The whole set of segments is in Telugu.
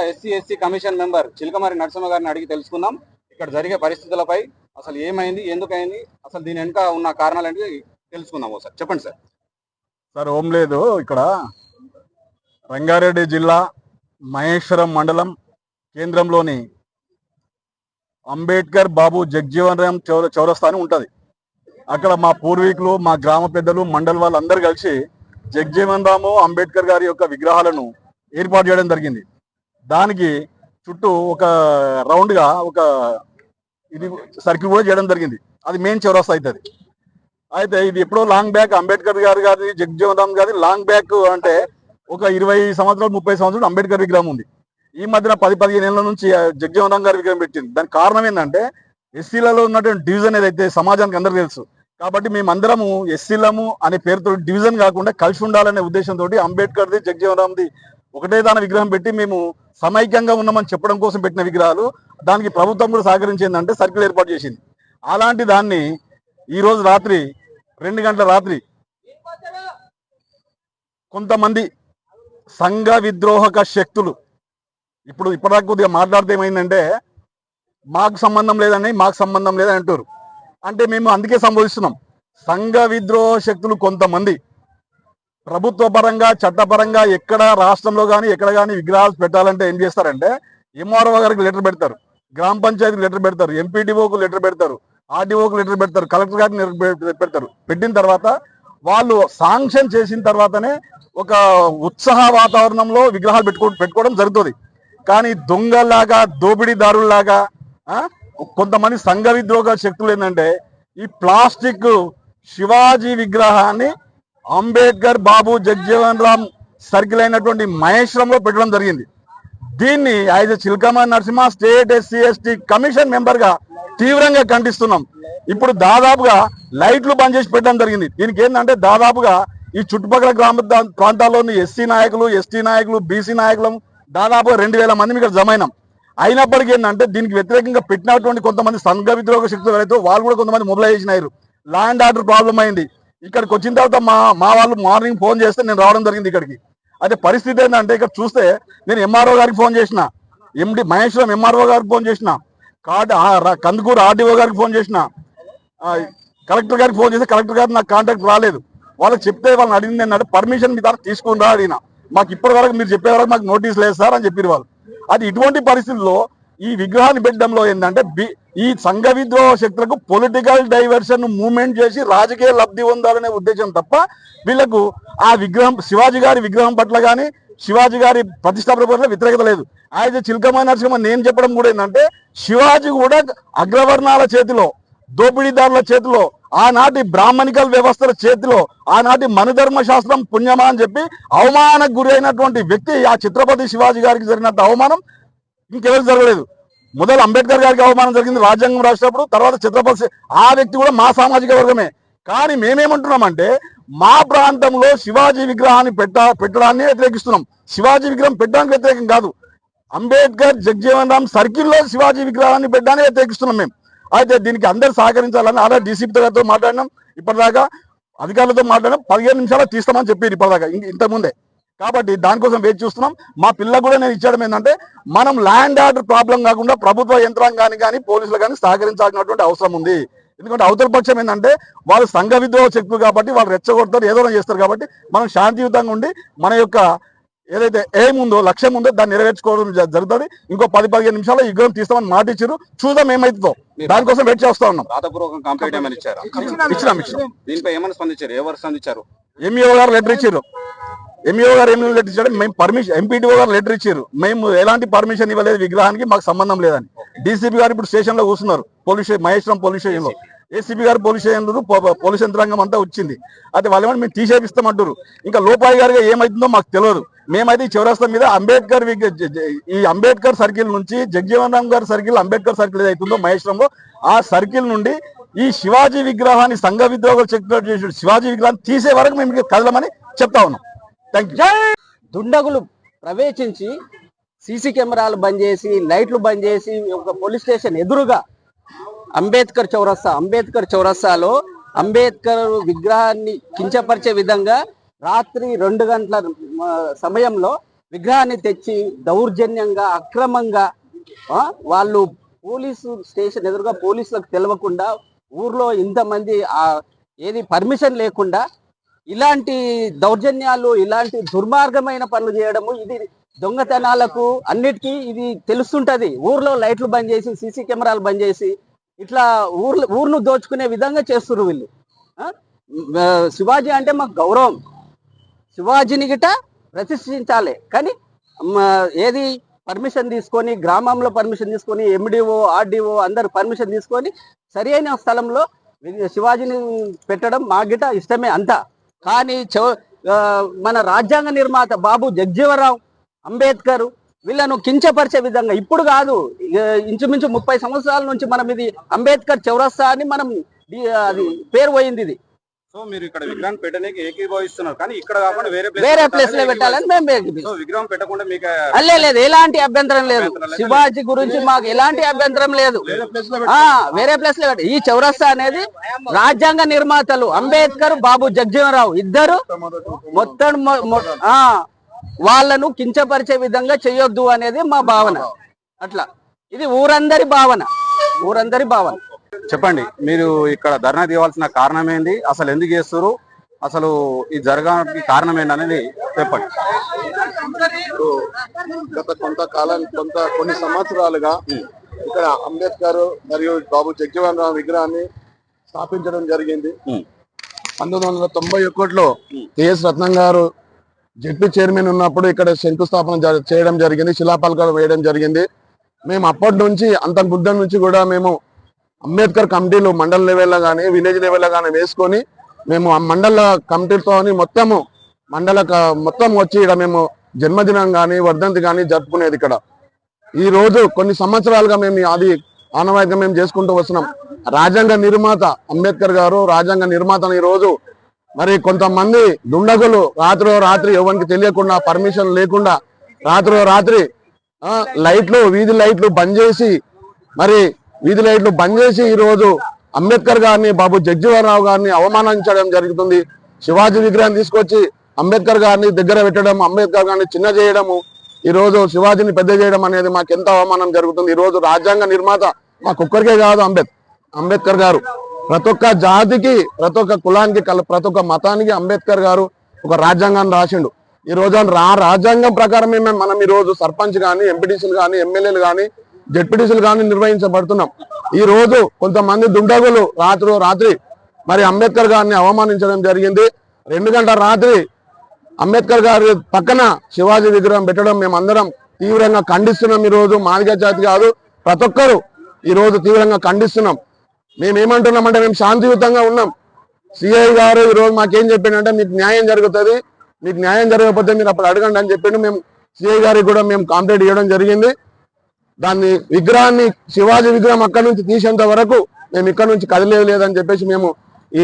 SC commission member Chilakamarri Narasimha గారిని అడిగి తెలుసుకుందాం ఇక్కడ జరిగే పరిస్థితులపై. అసలు ఏమైంది, ఎందుకైంది, అసలు దీని వెనుక ఉన్న కారణాలు ఏంటి తెలుసుకుందాం. సార్ చెప్పండి సార్. సార్ ఓం లేదు, ఇక్కడ రంగారెడ్డి జిల్లా మహేశ్వరం మండలం కేంద్రంలోని అంబేద్కర్ బాబు జగ్జీవన్ రామ్ చౌరస్తా అని ఉంటుంది. అక్కడ మా పూర్వీకులు, మా గ్రామ పెద్దలు, మండలి వాళ్ళందరూ కలిసి జగ్జీవన్ రాము అంబేద్కర్ గారి యొక్క విగ్రహాలను ఏర్పాటు చేయడం జరిగింది. దానికి చుట్టూ ఒక రౌండ్గా ఒక ఇది సర్కిల్ కూడా చేయడం జరిగింది. అది మెయిన్ చౌరస్తా అవుతుంది. అయితే ఇది ఎప్పుడో లాంగ్ బ్యాక్ అంబేద్కర్ గారి జగ్జీవన్ రామ్ గారి లాంగ్ బ్యాక్ అంటే ఒక 20 సంవత్సరాలు 30 సంవత్సరాలు అంబేద్కర్ విగ్రహం ఉంది. ఈ మధ్యన 10-15 ఏళ్ల నుంచి జగ్జీవన్ రామ్ గారి విగ్రహం పెట్టింది. దానికి కారణం ఏంటంటే ఎస్సీలలో ఉన్నటువంటి డివిజన్ ఏదైతే సమాజానికి అందరికీ తెలుసు కాబట్టి మేమందరము ఎస్సీలము అనే పేరుతో డివిజన్ కాకుండా కలిసి ఉండాలనే ఉద్దేశంతో అంబేద్కర్ది జగ్జీవన్ రామ్ది ఒకటే దాని విగ్రహం పెట్టి మేము సమైక్యంగా ఉన్నామని చెప్పడం కోసం పెట్టిన విగ్రహాలు. దానికి ప్రభుత్వం కూడా సహకరించిందంటే సర్కిల్ ఏర్పాటు చేసింది. అలాంటి దాన్ని ఈరోజు రాత్రి 2 గంటల రాత్రి కొంతమంది సంఘ విద్రోహక శక్తులు ఇప్పటిదాకా కొద్దిగా మాట్లాడితే ఏమైందంటే మాకు సంబంధం లేదని అంటారు. అంటే మేము అందుకే సంబోధిస్తున్నాం. సంఘ విద్రోహ శక్తులు కొంతమంది ప్రభుత్వ పరంగా చట్టపరంగా ఎక్కడ రాష్ట్రంలో కానీ ఎక్కడ కానీ విగ్రహాలు పెట్టాలంటే ఏం చేస్తారంటే ఎంఆర్ఓ గారికి లెటర్ పెడతారు, గ్రామ పంచాయతీకి లెటర్ పెడతారు, ఎంపీడీఓకు లెటర్ పెడతారు, ఆర్డీఓకు లెటర్ పెడతారు, కలెక్టర్ గారికి పెడతారు. పెట్టిన తర్వాత వాళ్ళు శాంక్షన్ చేసిన తర్వాతనే ఒక ఉత్సాహ వాతావరణంలో విగ్రహాలు పెట్టుకోవడం జరుగుతుంది. కానీ దొంగల్లాగా దోపిడీదారుల్లాగా కొంతమంది సంఘ విద్రోహ శక్తులు ఏంటంటే ఈ ప్లాస్టిక్ శివాజీ విగ్రహాన్ని అంబేద్కర్ బాబు జగ్జీవన్ రామ్ సర్కిల్ అయినటువంటి మహేశ్వరంలో పెట్టడం జరిగింది. దీన్ని as Chilakamarri Narasimha state SC commission member గా తీవ్రంగా ఖండిస్తున్నాం. ఇప్పుడు దాదాపుగా లైట్లు బంద్ చేసి పెట్టడం జరిగింది. దీనికి ఏంటంటే దాదాపుగా ఈ చుట్టుపక్కల గ్రామ ప్రాంతాల్లోని ఎస్సీ నాయకులు, ఎస్టీ నాయకులు, బీసీ నాయకులు దాదాపు 2000 మంది ఇక్కడ జమైనాం. అయినప్పటికీ ఏంటంటే దీనికి వ్యతిరేకంగా పెట్టినటువంటి కొంతమంది సంఘ విద్రోహ శక్తులు ఎవరైతే వాళ్ళు కూడా కొంతమంది మొబిలైజేషన్. ల్యాండ్ ఆర్డర్ ప్రాబ్లం అయింది. ఇక్కడికి వచ్చిన తర్వాత మా వాళ్ళు మార్నింగ్ ఫోన్ చేస్తే నేను రావడం జరిగింది ఇక్కడికి. అయితే పరిస్థితి ఏంటంటే ఇక్కడ చూస్తే నేను ఎంఆర్ఓ గారికి ఫోన్ చేసిన, మహేశ్వరం ఎంఆర్ఓ గారికి ఫోన్ చేసిన, కందుకూరు ఆర్డీఓ గారికి ఫోన్ చేసిన, కలెక్టర్ గారికి ఫోన్ చేస్తే కలెక్టర్ గారు నాకు కాంటాక్ట్ రాలేదు. వాళ్ళకి చెప్తే వాళ్ళని అడిగింది ఏంటంటే పర్మిషన్ మీ దగ్గర తీసుకుని రా అడిగిన. మాకు ఇప్పటి వరకు మీరు చెప్పే వరకు మాకు నోటీస్ లేదు సార్ అని చెప్పారు వాళ్ళు. అది ఇటువంటి పరిస్థితుల్లో ఈ విగ్రహాన్ని పెట్టడంలో ఏంటంటే ఈ సంఘ విద్రోహ శక్తులకు పొలిటికల్ డైవర్షన్ మూవ్మెంట్ చేసి రాజకీయ లబ్ధి పొందాలనే ఉద్దేశం తప్ప వీళ్లకు ఆ విగ్రహం శివాజీ గారి విగ్రహం పట్ల కానీ శివాజీ గారి ప్రతిష్టాపన పట్ల వ్యతిరేకత లేదు. అయితే చిలకమరి నరసింహ నేను చెప్పడం కూడా ఏంటంటే శివాజీ కూడా అగ్రవర్ణాల చేతిలో, దోపిడీదారుల చేతిలో, ఆనాటి బ్రాహ్మణికల్ వ్యవస్థల చేతిలో, ఆనాటి మనుధర్మ శాస్త్రం పుణ్యమా అని చెప్పి అవమానానికి గురి అయినటువంటి వ్యక్తి. ఆ ఛత్రపతి శివాజీ గారికి జరిగినంత అవమానం ఇంకెవరికి జరగలేదు. మొదలు అంబేద్కర్ గారికి అవమానం జరిగింది రాజ్యాంగం రాసినప్పుడు, తర్వాత ఛత్రపతి ఆ వ్యక్తి కూడా మా సామాజిక వర్గమే. కానీ మేమేమంటున్నామంటే మా ప్రాంతంలో శివాజీ విగ్రహాన్ని పెట్టడాన్ని వ్యతిరేకిస్తున్నాం. శివాజీ విగ్రహం పెట్టడానికి వ్యతిరేకం కాదు. అంబేద్కర్ జగ్జీవన్ రామ్ సర్కిల్లో శివాజీ విగ్రహాన్ని పెట్టడాన్ని వ్యతిరేకిస్తున్నాం మేము. అయితే దీనికి అందరు సహకరించాలని ఆల్రెడీ డీసీపీ గారితో మాట్లాడినాం. ఇప్పటిదాకా అధికారులతో మాట్లాడినాం. 15 నిమిషాలు తీస్తామని చెప్పారు ఇప్పటిదాకా, ఇంతకుముందే. కాబట్టి దానికోసం వేచి చూస్తున్నాం. మా పిల్లలకు కూడా నేను ఇచ్చడం ఏంటంటే మనం ల్యాండ్ ఆర్డర్ ప్రాబ్లం కాకుండా ప్రభుత్వ యంత్రాంగాన్ని కానీ పోలీసులు కానీ సహకరించాల్సినటువంటి అవసరం ఉంది. ఎందుకంటే అవతల పక్షం ఏంటంటే వాళ్ళు సంఘ విద్రోహ శక్తులు కాబట్టి వాళ్ళు రెచ్చగొడతారు, ఏదో చేస్తారు. కాబట్టి మనం శాంతియుతంగా ఉండి మన యొక్క ఏదైతే ఎయిమ్ ఉందో, లక్ష్యం ఉందో దాన్ని నెరవేర్చుకోవడం జరుగుతుంది. ఇంకో 10-15 నిమిషాల్లో ఈ విగ్రహం తీస్తామని మాట ఇచ్చారు. చూద్దాం ఏమైతుందో, దానికోసం వెయిట్ చేస్తా ఉన్నాం. రాతపూర్వకం కంప్లైంట్ ఏమైనా ఇచ్చారు? ఇచ్చినాం. దీనిపై ఏమైనా స్పందించారు? ఎవరు స్పందించారు? ఎంఈఓ గారు లెటర్ ఇచ్చారు. ఎంఈఓ గారు ఏమి లెటర్ ఇచ్చారు? మేము పర్మిషన్, ఎంపీడీఓ గారు లెటర్ ఇచ్చారు. మేము ఎలాంటి పర్మిషన్ ఇవ్వలేదు, విగ్రహానికి మాకు సంబంధం లేదని. డీసీపీ గారు ఇప్పుడు స్టేషన్ లో కూర్చున్నారు, మహేశ్వరం పోలీస్ స్టేషన్ లో. ఏసీపీ గారు పోలీస్ స్టేషన్ పోలీస్ యంత్రాంగం అంతా వచ్చింది. అయితే వాళ్ళు ఏమన్నా మేము తీసేపిస్తామంటారు. ఇంకా లోపాయి గారిగా ఏమైతుందో మాకు తెలియదు. మేమైతే ఈ చౌరస్తా మీద అంబేద్కర్ సర్కిల్ నుంచి జగ్జీవన్ రామ్ గారి సర్కిల్, అంబేద్కర్ సర్కిల్ ఏదైతుందో మహేశ్వరంలో, ఆ సర్కిల్ నుండి ఈ శివాజీ విగ్రహాన్ని సంఘ విద్రోహాలు చెక్ చేసి శివాజీ విగ్రహాన్ని తీసే వరకు మేము కదలమని చెప్తా ఉన్నాం. దుండగులు ప్రవేశించి సీసీ కెమెరాలు బంద్ చేసి, లైట్లు బంద్ చేసి, ఒక పోలీస్ స్టేషన్ ఎదురుగా అంబేద్కర్ చౌరస్తాలో అంబేద్కర్ విగ్రహాన్ని కించపరిచే విధంగా రాత్రి 2 గంటల సమయంలో విగ్రహాన్ని తెచ్చి దౌర్జన్యంగా అక్రమంగా వాళ్ళు పోలీసు స్టేషన్ ఎదురుగా పోలీసులకు తెలియకుండా ఊర్లో ఇంతమంది ఏది పర్మిషన్ లేకుండా ఇలాంటి దౌర్జన్యాలు ఇలాంటి దుర్మార్గమైన పనులు చేయడము ఇది దొంగతనాలకు అన్నిటికీ ఇది తెలుస్తుంటది. ఊర్లో లైట్లు బంద్ చేసి సీసీ కెమెరాలు బంద్ చేసి ఇట్లా ఊరును దోచుకునే విధంగా చేస్తున్నారు వీళ్ళు. శివాజీ అంటే మాకు గౌరవం, శివాజీని గిట ప్రతిష్ఠించాలి. కానీ ఏది పర్మిషన్ తీసుకొని గ్రామంలో పర్మిషన్ తీసుకొని ఎండిఓ ఆర్డీఓ అందరు పర్మిషన్ తీసుకొని సరి అయిన స్థలంలో శివాజీని పెట్టడం మా గిట ఇష్టమే అంతా. కానీ మన రాజ్యాంగ నిర్మాత బాబు జగజీవనరావు అంబేద్కర్ వీళ్ళను కించపరిచే విధంగా ఇప్పుడు కాదు, ఇంచుమించు 30 సంవత్సరాల నుంచి మనం ఇది అంబేద్కర్ చౌరస్తా అని మనం అది పేరు పోయింది ఇది. సో మీరు ఇక్కడ విగ్రహం పెట్టడానికి ఏకీభవిస్తున్నారు, కానీ ఇక్కడ కాకుండా వేరే ప్లేస్ లో పెట్టాలని మేము విగ్రహం పెట్టకుండా మీకు లేదు, ఎలాంటి అభ్యంతరం లేదు. శివాజీ గురించి మాకు ఎలాంటి అభ్యంతరం లేదు. వేరే ప్లేస్ లో ఈ చౌరస్తా అనేది రాజ్యాంగ నిర్మాతలు అంబేద్కర్ బాబు జగజీవనరావు ఇద్దరు మొత్తం వాళ్ళను కించపరిచే విధంగా చేయొద్దు అనేది మా భావన. అట్లా ఇది ఊరందరి భావన. చెప్పండి, మీరు ఇక్కడ ధర్నా తీయవలసిన కారణం ఏంది, అసలు ఎందుకు చేస్తారు, అసలు ఇది జరగడానికి కారణం ఏంటనేది చెప్పండి. గత కొన్ని సంవత్సరాలుగా ఇక్కడ అంబేద్కర్ మరియు బాబు జగజీవనరావు విగ్రహాన్ని స్థాపించడం జరిగింది. 1991లో కెఎస్ రత్నం గారు జెడ్పీ చైర్మన్ ఉన్నప్పుడు ఇక్కడ శంకుస్థాపన చేయడం జరిగింది, శిలాఫలకాలు వేయడం జరిగింది. మేము అప్పటి నుంచి అంత బుద్ధం నుంచి కూడా మేము అంబేద్కర్ కమిటీలు మండల లెవెల్లో కానీ విలేజ్ లెవెల్లో కానీ వేసుకొని మేము ఆ మండల కమిటీతో మొత్తం వచ్చి ఇక్కడ మేము జన్మదినం కానీ వర్ధంతి కానీ జరుపుకునేది. ఇక్కడ ఈ రోజు కొన్ని సంవత్సరాలుగా మేము అది ఆనవాయితీగా మేము చేసుకుంటూ వస్తున్నాం. రాజ్యాంగ నిర్మాత అంబేద్కర్ గారు రాజ్యాంగ నిర్మాతని ఈ రోజు మరి కొంతమంది దుండగులు రాత్రి ఎవరికి తెలియకుండా పర్మిషన్ లేకుండా రాత్రి వీధి లైట్లు బంద్ చేసి ఈ రోజు అంబేద్కర్ గారిని బాబు జగజీవనరావు గారిని అవమానించడం జరుగుతుంది. శివాజీ విగ్రహం తీసుకొచ్చి అంబేద్కర్ గారిని దగ్గర పెట్టడం, అంబేద్కర్ గారిని చిన్న చేయడము, ఈ రోజు శివాజీని పెద్ద చేయడం అనేది మాకు ఎంత అవమానం జరుగుతుంది. ఈ రోజు రాజ్యాంగ నిర్మాత మాకొక్కరికే కాదు, అంబేద్కర్ గారు ప్రతి ఒక్క జాతికి, ప్రతి ఒక్క కులానికి, ప్రతి ఒక్క మతానికి అంబేద్కర్ గారు ఒక రాజ్యాంగాన్ని రాసిండు. ఈ రోజు రాజ్యాంగం ప్రకారమే మనం ఈ రోజు సర్పంచ్ కానీ ఎంపీటీసీలు కానీ ఎమ్మెల్యేలు కానీ జెడ్పీటీసీలు కానీ నిర్వహించబడుతున్నాం. ఈ రోజు కొంతమంది దుండగులు రాత్రి మరి అంబేద్కర్ గారిని అవమానించడం జరిగింది. 2 గంటల రాత్రి అంబేద్కర్ గారి పక్కన శివాజీ విగ్రహం పెట్టడం మేమందరం తీవ్రంగా ఖండిస్తున్నాం. ఈ రోజు మాదిగ జాతి కాదు, ప్రతి ఒక్కరు ఈ రోజు తీవ్రంగా ఖండిస్తున్నాం. మేమేమంటున్నామంటే మేము శాంతియుతంగా ఉన్నాం. సిఐ గారు ఈ రోజు మాకేం చెప్పిండంటే మీకు న్యాయం జరుగుతుంది, మీకు న్యాయం జరగకపోతే మీరు అప్పుడు అడగండి అని చెప్పిండు. మేము సిఐ గారికి కూడా మేము కంప్లైంట్ ఇవ్వడం జరిగింది. దాన్ని విగ్రహాన్ని శివాజీ విగ్రహం అక్కడి నుంచి తీసేంత వరకు మేము ఇక్కడ నుంచి కదిలేదని చెప్పేసి మేము ఈ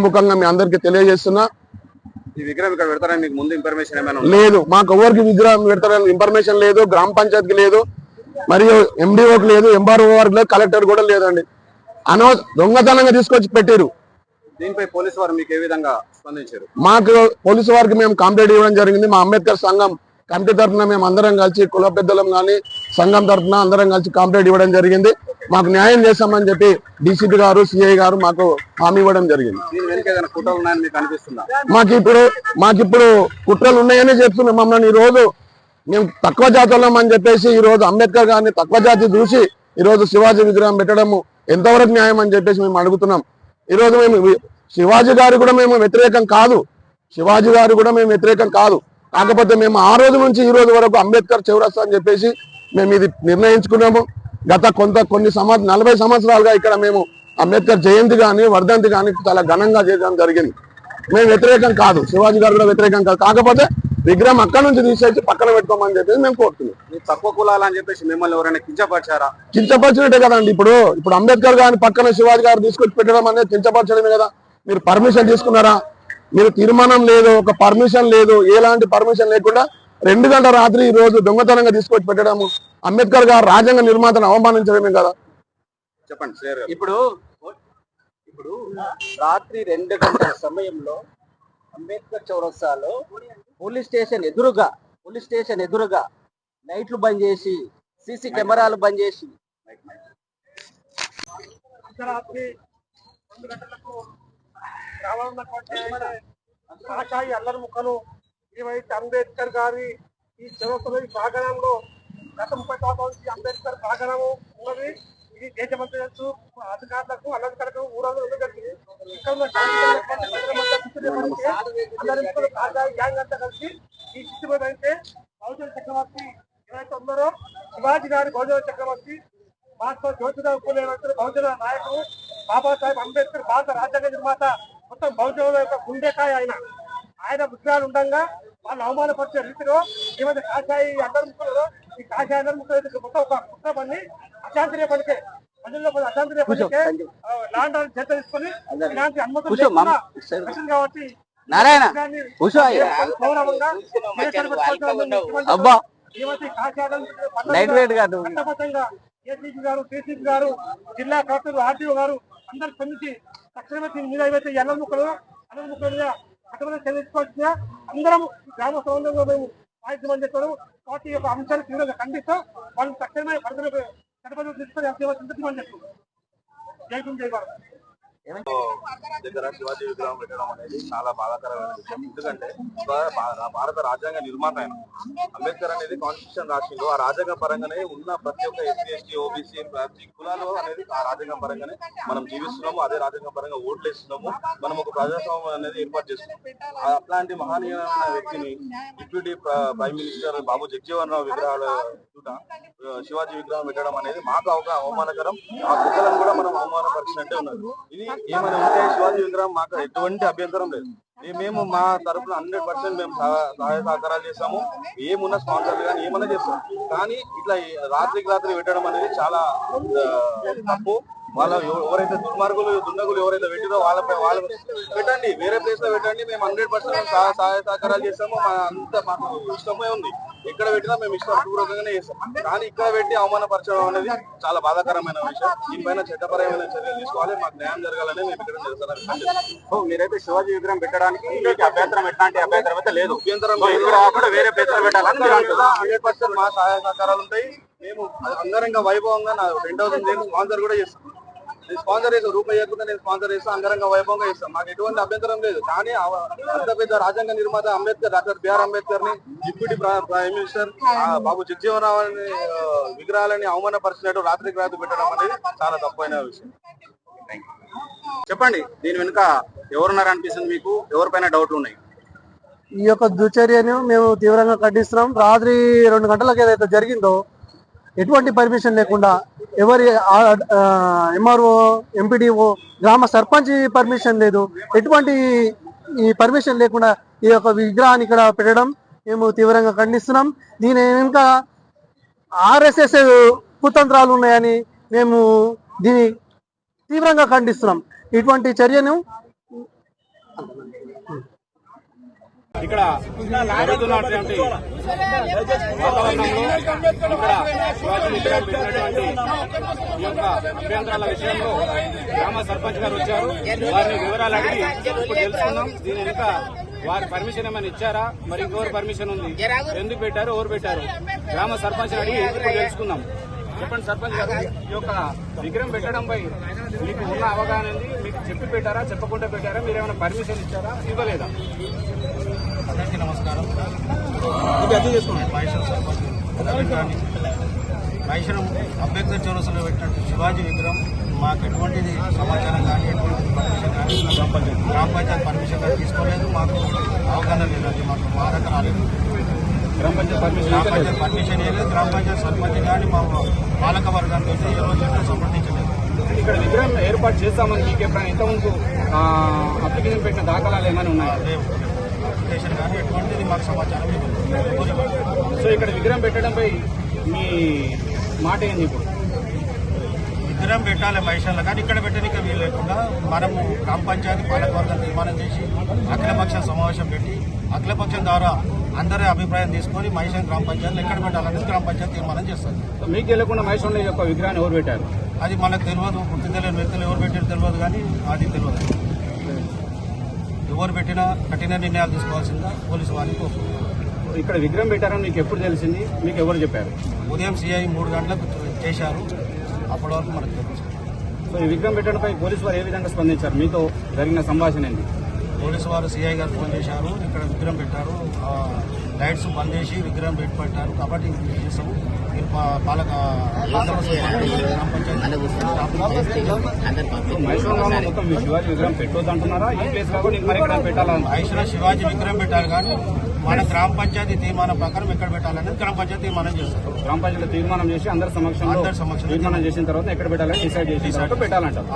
ముఖంగా మీ అందరికి తెలియజేస్తున్నా. ఈ విగ్రహం ఇక్కడ పెడతారని మీకు ముందు ఇన్ఫర్మేషన్ ఏమైనా లేదు, మాకు ఎవరికి విగ్రహం పెడతారని ఇన్ఫర్మేషన్ లేదు, గ్రామ పంచాయతీకి లేదు, మరియు ఎండిఓకి లేదు, ఎంఆర్ఓ వారికి లేదు, కలెక్టర్ కూడా లేదండి. దొంగతనంగా తీసుకొచ్చి పెట్టారు. దీనిపై పోలీసు వారు మీకు ఏ విధంగా స్పందించారు? మాకు పోలీసు వారికి మేము కంప్లైంట్ ఇవ్వడం జరిగింది. మా అంబేద్కర్ సంఘం కమిటీ తరఫున మేము అందరం కలిసి కుల పెద్దలం కానీ సంఘం తరఫున అందరం కలిసి కంప్లైంట్ ఇవ్వడం జరిగింది. మాకు న్యాయం చేస్తామని చెప్పి డీసీపీ గారు సిఐ గారు మాకు హామీ ఇవ్వడం జరిగింది. మాకిప్పుడు కుట్రలు ఉన్నాయని చెప్తున్నాం. మమ్మల్ని ఈ రోజు మేము తక్కువ జాతులం అని చెప్పేసి ఈ రోజు అంబేద్కర్ గారిని తక్కువ జాతి చూసి ఈ రోజు శివాజీ విగ్రహం పెట్టడము ఎంతవరకు న్యాయం అని చెప్పేసి మేము అడుగుతున్నాం. ఈ రోజు మేము శివాజీ గారు కూడా మేము వ్యతిరేకం కాదు, కాకపోతే మేము ఆ రోజు నుంచి ఈ రోజు వరకు అంబేద్కర్ చౌరస్తా అని చెప్పేసి మేము ఇది నిర్ణయించుకున్నాము. గత కొన్ని 40 సంవత్సరాలుగా ఇక్కడ మేము అంబేద్కర్ జయంతి కానీ వర్ధంతి కానీ చాలా ఘనంగా చేయడం జరిగింది. మేము వ్యతిరేకం కాదు, శివాజీ గారు కూడా వ్యతిరేకం కాదు, కాకపోతే విగ్రహం అక్కడి నుంచి తీసేసి పక్కన పెట్టుకోమని చెప్పేసి మేము కోరుతున్నాం. తక్కువ కులాలు అని చెప్పేసి మిమ్మల్ని ఎవరైనా కించపరిచారా? కించపరిచినట్టే కదండి. ఇప్పుడు అంబేద్కర్ గారిని పక్కన శివాజీ గారు తీసుకొచ్చి పెట్టడం అనేది కించపరచడమే కదా. మీరు పర్మిషన్ తీసుకున్నారా? మీరు తీర్మానం లేదు, ఒక పర్మిషన్ లేదు, ఎలాంటి పర్మిషన్ లేకుండా 2 గంటల రాత్రి ఈ రోజు దొంగతనంగా తీసుకొచ్చి పెట్టడము అంబేద్కర్ గారు రాజ్యాంగ నిర్మాతను అవమానించడమే కదా. చెప్పండి. ఇప్పుడు రాత్రి 2 గంటల సమయంలో అంబేద్కర్ చౌరస్తాలో పోలీస్ స్టేషన్ ఎదురుగా పోలీస్ స్టేషన్ ఎదురుగా లైట్లు బంద్ చేసి సీసీ కెమెరాలు బంద్ చేసి అర్ధరాత్రి 2 గంటలకు రావాలన్నటువంటి ఆశాయి అల్లరి ముక్కలు ఏవైతే అంబేద్కర్ గారి ఈ చరిత్రలో ఈ ప్రాంగణంలో గత 30 సంవత్సరాల నుంచి అంబేద్కర్ ప్రాంగణము ఉన్నది. ఇది దేశమంతా తెలుసు, అధికారులకు అనధికారులకు ఊరందరూ కలిసి ఇక్కడ ఉన్న గ్యాంగ్ అంతా కలిసి ఈ చిత్తుపోయి అయితే బహుజన చక్రవర్తి ఎవరైతే ఉన్నారో శివాజీ గారి బహుజన చక్రవర్తి మహాత్మా జ్యోతిరావు పూలే బహుజన నాయకుడు బాబాసాహెబ్ అంబేద్కర్ భారత రాజ్యాంగ నిర్మాత మొత్తం బహుజనుల యొక్క గుండెకాయ ఆయన విగ్రహాలు ఉండగా వాళ్ళు అవమానపరిచే రీతిలో ఈ మధ్య కాషాయి అందరి ముక్కలలో ఈ కాషాయ అందరి ముక్కలు మొత్తం ఒక కుట్ర పని అశాంతినే పనికే ప్రజల్లో అశాంతినే పనికే లాండ్ చేత తీసుకొని ఇలాంటి అనుమతులు కాబట్టి నారాయణ అబ్బా లైట్ వెయిట్ కాదు ఏసీపీ గారు, టీసీపీ గారు, జిల్లా కలెక్టర్, ఆర్టీఓ గారు అందరు స్పందించి తక్షణమే దీని మీద ఏవైతే ఎల్లల ముక్కలు మీద కఠినంగా చెల్లించుకోవాల్సిన అందరం గ్రామ సౌందర్యంలో మేము సాహిత్యం చెప్పారు. కాబట్టి ఈ యొక్క అంశాన్ని తీవ్రంగా ఖండిస్తూ వాళ్ళు తక్షణమే పరిధిలో తీసుకొని సింధమని చెప్పారు. జై భీమ్ జై భారత్. దగ్గర శివాజీ విగ్రహం పెట్టడం అనేది చాలా బాధాకరమైన విషయం. ఎందుకంటే భారత రాజ్యాంగ నిర్మాత ఆయన అంబేద్కర్ అనేది కాన్స్టిట్యూషన్ రాసిండు. ఆ రాజ్యాంగ పరంగానే ఉన్న ప్రతి ఒక్క ఎస్సీ, ఎస్టీ, ఓబీసీ ప్రతి కులాలు అనేది ఆ రాజ్యాంగం పరంగానే మనం జీవిస్తున్నాము. అదే రాజ్యాంగం పరంగా ఓట్లు వేస్తున్నాము. మనం ఒక ప్రజాస్వామ్యం అనేది ఏర్పాటు చేస్తున్నాం. అట్లాంటి మహనీయమైన వ్యక్తిని డిప్యూటీ ప్రైమ్ మినిస్టర్ బాబు జగజీవన్ రావు విగ్రహాల చూడ శివాజీ విగ్రహం పెట్టడం అనేది మాకు అవమానకరం. ఆ కుక్కలను కూడా మనం అవమానపరిచినట్టే ఉన్నది. ఇది ఏమైనా ఉంటే శివాజీ విగ్రహం మాకు ఎటువంటి అభ్యంతరం లేదు. మేము మా తరఫున 100% మేము సహాయ సహకారాలు చేస్తాము. ఏమున్నా స్పాన్సర్లు కానీ ఏమన్నా చేస్తాం. కానీ ఇట్లా రాత్రికి రాత్రి పెట్టడం అనేది చాలా తప్పు. వాళ్ళ ఎవరైతే దుర్మార్గులు దుండగులు ఎవరైతే పెట్టిరో వాళ్ళపై వాళ్ళు పెట్టండి, వేరే ప్లేస్ లో పెట్టండి. మేము 100% సహాయ సహకారాలు చేస్తాము. అంతా మాకు ఇష్టమే ఉంది. ఎక్కడ పెట్టినా మేము ఇష్టపూర్వకంగానే చేస్తాం. కానీ ఇక్కడ పెట్టి అవమానపరచడం అనేది చాలా బాధాకరమైన విషయం. దీనిపైన చట్టపరమైన చర్యలు తీసుకోవాలి. మాకు న్యాయం జరగాలని మేము ఇక్కడ నిరసన. మీరైతే శివాజీ విగ్రహం పెట్టడానికి అభ్యంతరం ఎట్లాంటి అభ్యంతరం అయితే లేదు. అభ్యంతరం కూడా వేరే ప్లేస్ లో పెట్టాలని 100% మా సహాయ సహకారాలు ఉంటాయి. మేము అంగరంగ వైభవంగా 2000 నేను స్పాన్సర్ కూడా చేస్తాం. నేను స్పాన్సర్ చేస్తాను, రూపాయి ఇవ్వకుండా నేను స్పాన్సర్ చేస్తాను. అంగరంగ వైభవంగా ఇస్తాం. మాకు ఎటువంటి అభ్యంతరం లేదు. కానీ అంత పెద్ద రాజ్యాంగ నిర్మాత అంబేద్కర్, డాక్టర్ బిఆర్ అంబేద్కర్ ని డిప్యూటీ ప్రైమ్ మినిస్టర్ బాబు జగజీవన్ రావు విగ్రహాలని అవమానపరిచినట్టు రాత్రికి రాత్రి పెట్టడం అనేది చాలా తప్పైన విషయం. చెప్పండి, దీని వెనుక ఎవరున్నారు అనిపిస్తుంది మీకు? ఎవరిపైన డౌట్లు ఉన్నాయి? ఈ యొక్క దుచర్యను మేము తీవ్రంగా ఖండిస్తున్నాం. రాత్రి 2 గంటలకు ఏదైతే జరిగిందో ఎటువంటి పర్మిషన్ లేకుండా ఎవరి ఎంఆర్ఓ, ఎంపీడీఓ, గ్రామ సర్పంచ్ పర్మిషన్ లేదు, ఎటువంటి ఈ పర్మిషన్ లేకుండా ఈ యొక్క విగ్రహాన్ని ఇక్కడ పెట్టడం మేము తీవ్రంగా ఖండిస్తున్నాం. దీని ఇంకా ఆర్ఎస్ఎస్ కుతంత్రాలు ఉన్నాయని మేము దీన్ని తీవ్రంగా ఖండిస్తున్నాం. ఇటువంటి చర్యను ఇక్కడ జరుగుతున్నటువంటి వాతావరణంలో ఇక్కడ శివాజీ విగ్రహం పెట్టినటువంటి ఈ యొక్క అభ్యంతరాల విషయంలో గ్రామ సర్పంచ్ గారు వచ్చారు. వారిని వివరాలు అడిగి ఇప్పుడు తెలుసుకున్నాం. దీని వెనుక వారి పర్మిషన్ ఏమైనా ఇచ్చారా, మరి ఇంకెవరు పర్మిషన్ ఉంది, ఎందుకు పెట్టారు, ఎవరు పెట్టారు, గ్రామ సర్పంచ్ అడిగి ఇప్పుడు తెలుసుకుందాం. చెప్పండి సర్పంచ్ గారు, ఈ యొక్క విగ్రహం పెట్టడంపై మీకు ఉన్న అవగాహన ఉంది? మీకు చెప్పి పెట్టారా, చెప్పకుండా పెట్టారా, మీరు ఏమైనా పర్మిషన్ ఇచ్చారా, ఇవ్వలేదా? అందరికీ నమస్కారం. మైసూరం అంబేద్కర్ చౌరస్లో పెట్టినట్టు శివాజీ విగ్రహం మాకు ఎటువంటిది సమాచారం కానీ ఎటువంటి పర్మిషన్ కానీ గ్రామ పంచాయతీ పర్మిషన్ కానీ తీసుకోలేదు. మాకు అవగాహన లేదు. అది మాకు మా దగ్గర రాలేదు. గ్రామ పంచాయతీ పర్మిషన్ లేదు. గ్రామ పంచాయతీ సర్పంచ్ కానీ మా పాలక వర్గానికి అయితే ఏ రోజు సంప్రదించలేదు. ఇక్కడ విగ్రహం ఏర్పాటు చేస్తామని మీకు ఎప్పుడైనా ఇంతకుముందు అప్లికేషన్ పెట్టిన దాఖలాలు ఏమైనా ఉన్నాయా? అప్లికేషన్ కానీ ఎటువంటిది మాకు సమాచారం లేదు. సో ఇక్కడ విగ్రహం పెట్టడంపై మీ మాట ఏంది? ఇప్పుడు విగ్రహం పెట్టాలి మైసూర్లో, కానీ ఇక్కడ పెట్టడానికి వీలు లేకుండా మనము గ్రామ పంచాయతీ పాలకవర్గం తీర్మానం చేసి అఖిలపక్ష సమావేశం పెట్టి అఖిలపక్షం ద్వారా అందరి అభిప్రాయం తీసుకొని మైసూర్ గ్రామ పంచాయతీలు ఎక్కడ పెట్టాలనేది గ్రామ పంచాయతీ తీర్మానం చేస్తారు. మీకు తెలియకుండా మైసూర్లో యొక్క విగ్రహాన్ని ఎవరు పెట్టారు? అది మనకు తెలియదు. గుర్తు తెలియని వ్యక్తులు ఎవరు పెట్టారు తెలియదు, కానీ అది తెలియదు. ఎవరు పెట్టినా కఠిన నిర్ణయాలు తీసుకోవాల్సిందిగా పోలీసు వారిని కోరుకుంటున్నారు. ఇక్కడ విగ్రహం పెట్టారని మీకు ఎప్పుడు తెలిసింది, మీకు ఎవరు చెప్పారు? ఉదయం సిఐ 3 గంటలకు చేశారు, అప్పటి వరకు మనకు తెలుసు. సో ఈ విగ్రహం పెట్టడంపై పోలీసు వారు ఏ విధంగా స్పందించారు? మీతో జరిగిన సంభాషణ ఏంటి? పోలీసు వారు సిఐ గారు ఫోన్ చేశారు, ఇక్కడ విగ్రహం పెట్టారు, లైట్స్ బంద్ చేసి విగ్రహం పెట్టారు కాబట్టి చేసాము. మీరు పాలక మైసూరులో మొత్తం శివాజీ విగ్రహం పెట్టొద్దు అంటున్నారా? ఈ ప్లేస్ లో కూడా మరి ఇక్కడ పెట్టాలని? మైసూరులో శివాజీ విగ్రహం పెట్టారు కానీ మన గ్రామ పంచాయతీ తీర్మానం ప్రకారం ఎక్కడ పెట్టాలనేది గ్రామ పంచాయతీ తీర్మానం చేస్తారు. గ్రామ పంచాయతీ తీర్మానం చేసి అందరి సమక్షంలో తీర్మానం చేసిన తర్వాత ఎక్కడ పెట్టాలని డిసైడ్ చేసి పెట్టాలంటారు.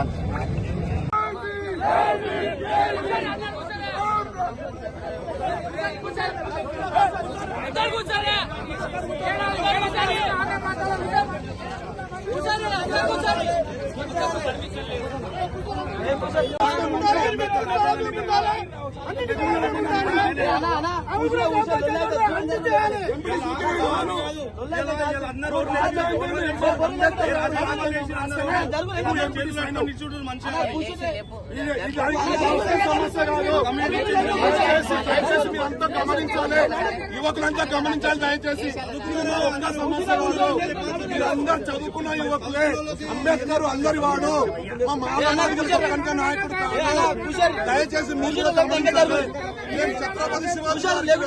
యువకులంతా గమనించాలి దయచేసి. మీరందరూ చదువుకున్న యువకులే. అంబేద్కర్ అందరి వాడు, మా మామూలు నాయకుడు కాదు. దయచేసి మీరు కూడా గమనించాలి. మేము ఛత్రపతి శివాజీ గారికి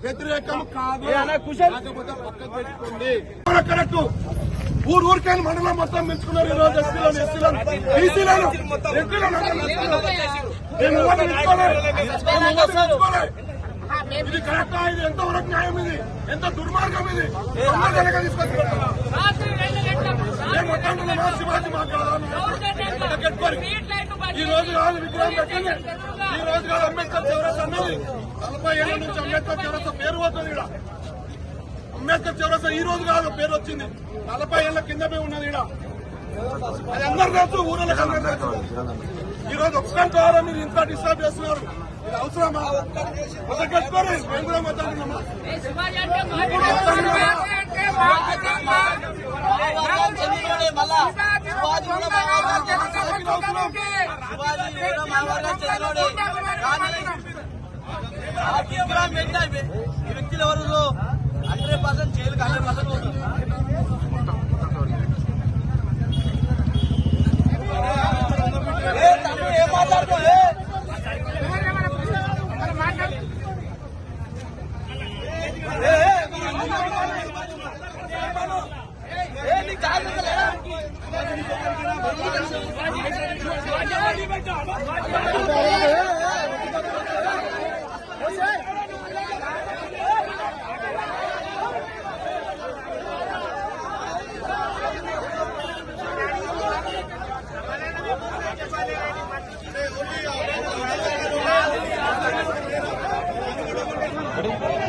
వ్యతిరేకం కాదు. కరెక్ట్. ఊరికైనా మండలం మొత్తం పెంచుకున్నారు. ఈ రోజు ఇది కరెక్టా? ఇది ఎంతవరకు న్యాయం? ఇది ఎంత దుర్మార్గం? ఇది శివాజీ మాట్లాడాలి. ఈ రోజు కాదు విగ్రహం పెట్టండి. ఈ రోజు కాదు అంబేద్కర్ చౌరస్తా అన్నది 40 ఏళ్ల నుంచి అంబేద్కర్ చౌరస్తా పేరు పోతుంది. ఇక్కడ అంబేద్కర్ చౌరస్తా ఈ రోజు కాదు పేరు వచ్చింది, 40 ఏళ్ల కిందమే ఉన్నది. ఇక్కడ అది అందరు తెలుసు, ఊళ్ళకి అందరు తెలుసు. ఈ రోజు ఒక్కరి ద్వారా మీరు ఇంత డిస్టర్బ్ చేస్తున్నారు. ఇది అవసరమా? ఒకటి కట్టుకోరు. మేము కూడా మాట్లాడుతున్నామా? ఈ వ్యక్తులు ఎవరు 100% జైలుకి 100%